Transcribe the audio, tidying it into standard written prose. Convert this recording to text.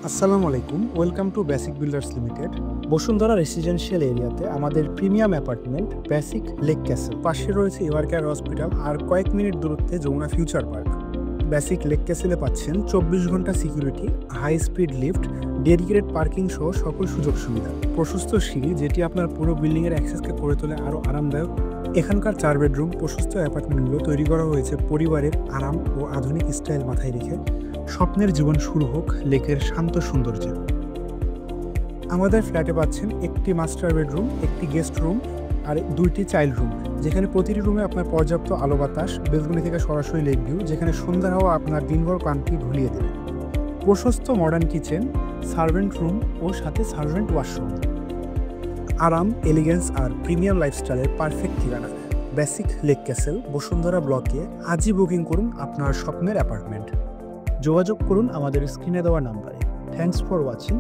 আসসালামু আলাইকুম, welcome to Basic Builders Limited. Bashundhara residential এরিয়াতে আমাদের premium apartment Basic Lake Castle, পাশে রয়েছে এভারকেয়ার হসপিটাল আর কয়েক মিনিট দূরত্বে Jamuna Future Park. Basic Lake ক্যাসেলে পাচ্ছেন 24 ঘন্টা security, high speed lift, dedicated parking সহ সকল সুযোগ সুবিধা, প্রশস্ত সিঁড়ি যেটি আপনার পুরো বিল্ডিংয়ের অ্যাক্সেসকে করে তোলে আরও আরামদায়ক। এখানকার 4 বেডরুম প্রশস্ত অ্যাপার্টমেন্টগুলো তৈরি করা হয়েছে পরিবারের আরাম ও আধুনিক স্টাইল মাথায় রেখে। স্বপ্নের জীবন শুরু হোক লেকের শান্ত সৌন্দর্যে। আমাদের ফ্ল্যাটে পাচ্ছেন একটি মাস্টার বেডরুম, একটি গেস্ট রুম আর 2টি চাইল্ড রুম, যেখানে প্রতিটি রুমে আপনার পর্যাপ্ত আলো বাতাস, বেলকনি থেকে সরাসরি লেক ভিউ, যেখানে সন্ধ্যার হাওয়া আপনার দিনভর ক্লান্তি ভুলিয়ে দেবে। প্রশস্ত মডার্ন কিচেন, সার্ভেন্ট রুম ও সাথে সার্ভেন্ট ওয়াশরুম। আরাম, এলিগেন্স আর প্রিমিয়াম লাইফস্টাইলের পারফেক্ট ঠিকানা বেসিক লেক ক্যাসেল, বসুন্ধরা ব্লকে। আজই বুকিং করুন আপনার স্বপ্নের অ্যাপার্টমেন্ট। যোগাযোগ করুন আমাদের স্ক্রিনে দেওয়া নাম্বারে। Thanks for watching.